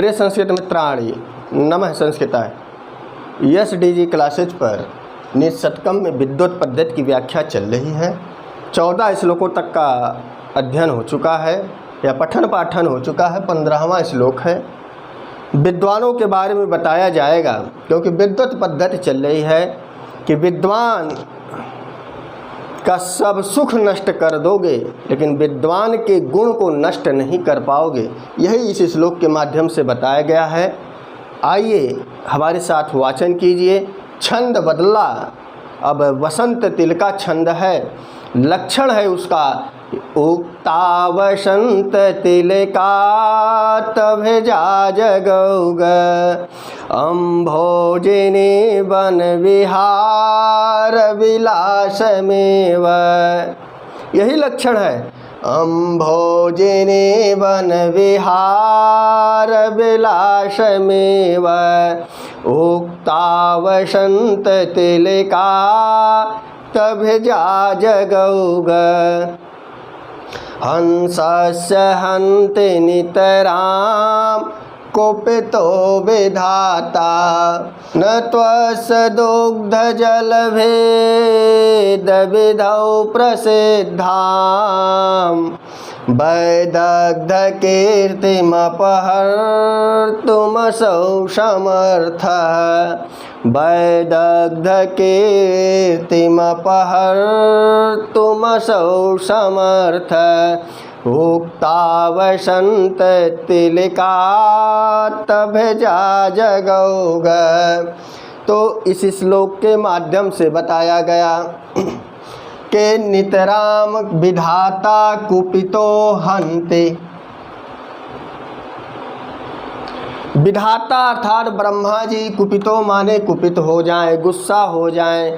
प्रिय संस्कृत मित्राणि, नमः संस्कृताय। SDG क्लासेज पर निःशतकम में विद्युत पद्धति की व्याख्या चल रही है। 14 श्लोकों तक का अध्ययन हो चुका है या पठन पाठन हो चुका है। 15वां श्लोक है। विद्वानों के बारे में बताया जाएगा, क्योंकि विद्युत पद्धति चल रही है कि विद्वान का सब सुख नष्ट कर दोगे, लेकिन विद्वान के गुण को नष्ट नहीं कर पाओगे। यही इस श्लोक के माध्यम से बताया गया है। आइए हमारे साथ वाचन कीजिए। छंद बदला, अब वसंत तिल का छंद है। लक्षण है उसका उक्ता वसंत तिल का तभजा जगौग अम्भोजिनी वन विहार विलासमेव। यही लक्षण है। अम्भोजिनी वन विहार विलासमेव उक्ता वसंत तिल का तभजा जगौग हंसस्य हन्ति नितरां कुपितो विधाता न त्वस्य दुग्धजलभेदविधौ प्रसिद्धां वैदग्ध्यकीर्तिमपहर्तुमसौ समर्थः वैदग्ध्यकीर्तिमपहर्तुमसौ समर्थः उक्ता वसंत तिलिका तभजा जगौग। तो इस श्लोक के माध्यम से बताया गया कि नितराम विधाता कुपितो हन्ति। विधाता अर्थात ब्रह्मा जी कुपितो माने कुपित हो जाएं, गुस्सा हो जाएं।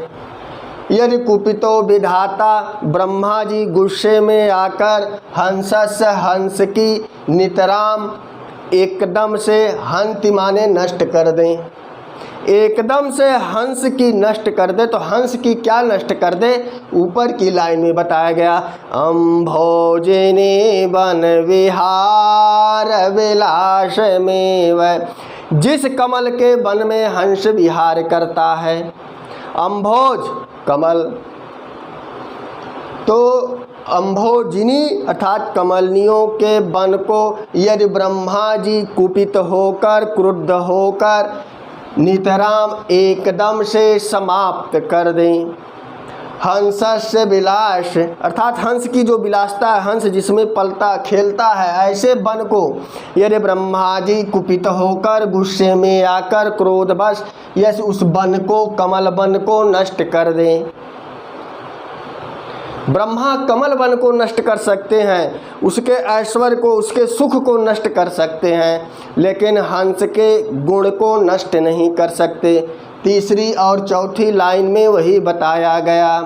यदि कुपितो विधाता ब्रह्मा जी गुस्से में आकर हंसस्य हंस की नितराम एकदम से हन्ति माने नष्ट कर दें, एकदम से हंस की नष्ट कर दे, तो हंस की क्या नष्ट कर दे? ऊपर की लाइन में बताया गया अम्भोजिनी वन विहार विलासमेव। जिस कमल के वन में हंस विहार करता है, अम्भोज कमल, तो अम्भोजिनी अर्थात कमलनियों के वन को यदि ब्रह्मा जी कुपित होकर क्रुद्ध होकर नितराम एकदम से समाप्त कर दें। हंसस्य विलास अर्थात हंस की जो विलासता है, हंस जिसमें पलता खेलता है, ऐसे वन को यदि ब्रह्मा जी कुपित होकर गुस्से में आकर क्रोधवश यस उस वन को, कमल वन को नष्ट कर दें। ब्रह्मा कमल वन को नष्ट कर सकते हैं, उसके ऐश्वर्य को, उसके सुख को नष्ट कर सकते हैं, लेकिन हंस के गुण को नष्ट नहीं कर सकते। तीसरी और चौथी लाइन में वही बताया गया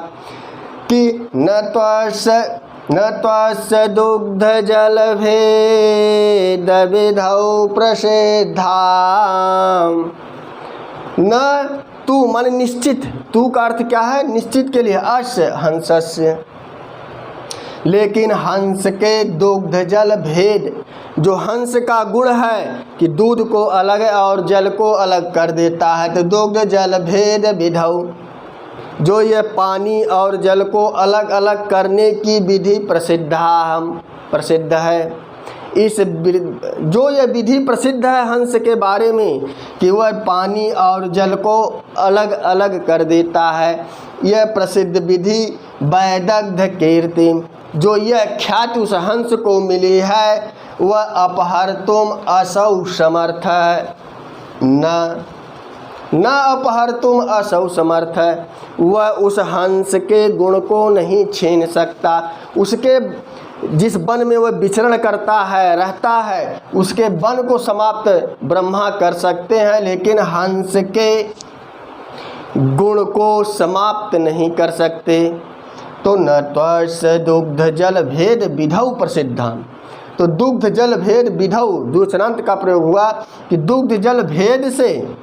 कि न त्वस्य दुग्ध जल भेद विधौ प्रसिद्धां। न तू मन निश्चित, तू का अर्थ क्या है? निश्चित के लिए अस्य हंसस्य, लेकिन हंस के दुग्ध जल भेद, जो हंस का गुण है कि दूध को अलग और जल को अलग कर देता है, तो दुग्ध जल भेद विधौ, जो ये पानी और जल को अलग अलग करने की विधि प्रसिद्ध है। इस जो ये विधि प्रसिद्ध है हंस के बारे में कि वह पानी और जल को अलग अलग कर देता है, यह प्रसिद्ध विधि वैदग्ध्य कीर्ति, जो यह ख्याति उस हंस को मिली है, वह अपहर्तुम असौ समर्थ है। न अपहर्तुम असौ समर्थ है, वह उस हंस के गुण को नहीं छीन सकता। उसके जिस वन में वह विचरण करता है, रहता है, उसके वन को समाप्त ब्रह्मा कर सकते हैं, लेकिन हंस के गुण को समाप्त नहीं कर सकते। तो न त्वस्य दुग्ध जल भेद विधौ प्रसिद्धां, तो दुग्ध जल भेद विधौ दूसरांत का प्रयोग हुआ कि दुग्ध जल भेद से,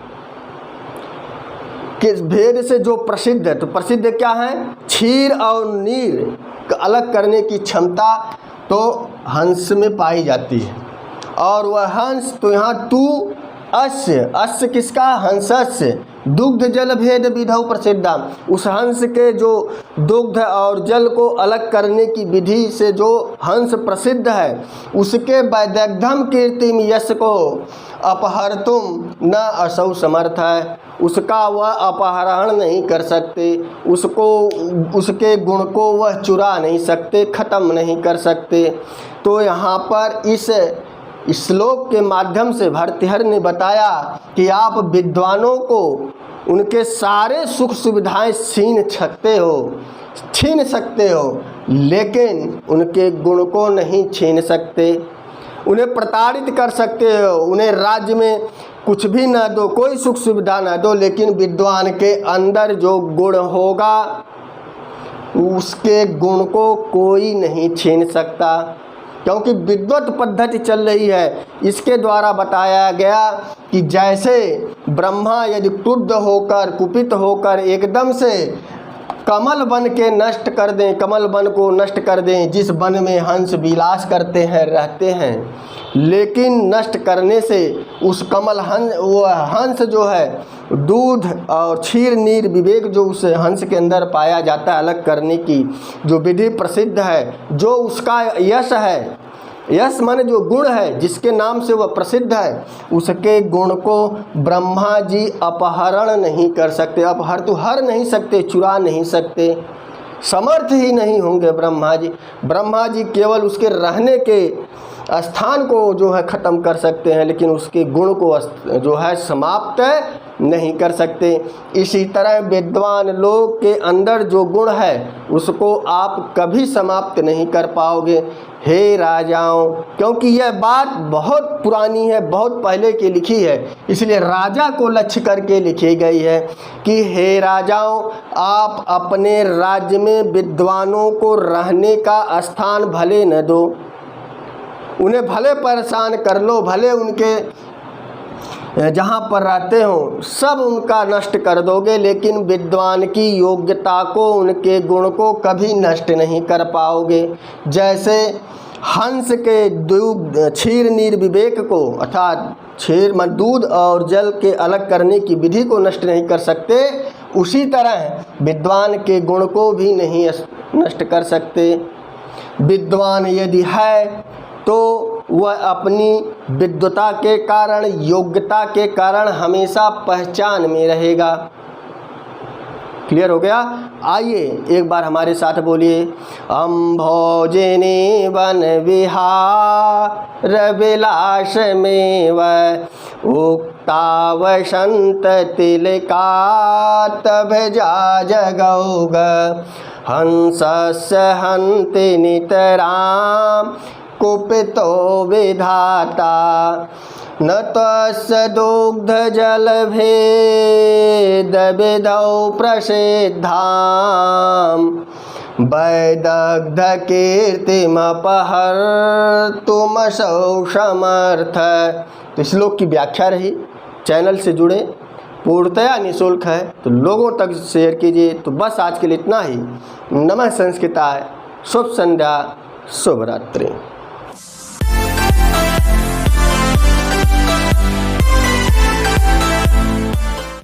किस भेद से जो प्रसिद्ध है, तो प्रसिद्ध क्या है? क्षीर और नीर अलग करने की क्षमता तो हंस में पाई जाती है। और वह हंस, तो यहाँ तू अस्य, अस्य किसका? हंसस्य, दुग्ध जल भेद विधौ प्रसिद्धा, उस हंस के जो दुग्ध और जल को अलग करने की विधि से जो हंस प्रसिद्ध है, उसके वैदग्ध्यम कीर्तिम यश को अपहर्तुम न असौ समर्थ है, उसका वह अपहरण नहीं कर सकते, उसको, उसके गुण को वह चुरा नहीं सकते, ख़त्म नहीं कर सकते। तो यहाँ पर इस श्लोक के माध्यम से भर्तृहरि ने बताया कि आप विद्वानों को उनके सारे सुख सुविधाएं छीन सकते हो, लेकिन उनके गुण को नहीं छीन सकते। उन्हें प्रताड़ित कर सकते हो, उन्हें राज्य में कुछ भी न दो, कोई सुख सुविधा न दो, लेकिन विद्वान के अंदर जो गुण होगा उसके गुण को कोई नहीं छीन सकता, क्योंकि विद्वत पद्धति चल रही है। इसके द्वारा बताया गया कि जैसे ब्रह्मा यदि क्रुद्ध होकर, कुपित होकर एकदम से कमल वन के नष्ट कर दें, कमल वन को नष्ट कर दें, जिस वन में हंस विलास करते हैं, रहते हैं, लेकिन नष्ट करने से उस कमल हंस जो है, दूध और क्षीर नीर विवेक जो उस हंस के अंदर पाया जाता है, अलग करने की जो विधि प्रसिद्ध है, जो उसका यश है, यश माने जो गुण है, जिसके नाम से वह प्रसिद्ध है, उसके गुण को ब्रह्मा जी अपहरण नहीं कर सकते, हर नहीं सकते, चुरा नहीं सकते, समर्थ ही नहीं होंगे ब्रह्मा जी। ब्रह्मा जी केवल उसके रहने के स्थान को जो है ख़त्म कर सकते हैं, लेकिन उसके गुण को जो है समाप्त नहीं कर सकते। इसी तरह विद्वान लोग के अंदर जो गुण है उसको आप कभी समाप्त नहीं कर पाओगे हे राजाओं, क्योंकि यह बात बहुत पुरानी है, बहुत पहले की लिखी है, इसलिए राजा को लक्ष्य करके लिखी गई है कि हे राजाओं, आप अपने राज्य में विद्वानों को रहने का स्थान भले न दो, उन्हें भले परेशान कर लो, भले उनके जहाँ पर रहते हो सब उनका नष्ट कर दोगे, लेकिन विद्वान की योग्यता को, उनके गुण को कभी नष्ट नहीं कर पाओगे। जैसे हंस के क्षीर नीर विवेक को, अर्थात क्षीर में दूध और जल के अलग करने की विधि को नष्ट नहीं कर सकते, उसी तरह विद्वान के गुण को भी नहीं नष्ट कर सकते। विद्वान यदि है तो वह अपनी विद्वता के कारण, योग्यता के कारण हमेशा पहचान में रहेगा। क्लियर हो गया? आइए एक बार हमारे साथ बोलिए, अम्भोजने वन विहार विलास में उक्ता वसंत तिलका तब जा जगौग हंसस्य हन्ति नितराम कुपितो विधाता न तस्य दुग्ध जल भेद विधौ प्रसिद्धाम वैदग्ध कीर्तिम अपहर्तुम सौ समर्थ। तो श्लोक की व्याख्या रही। चैनल से जुड़े, पूर्णतया निःशुल्क है, तो लोगों तक शेयर कीजिए। तो बस आज के लिए इतना ही। नमः संस्कृताय। शुभ संध्या, शुभ रात्रि।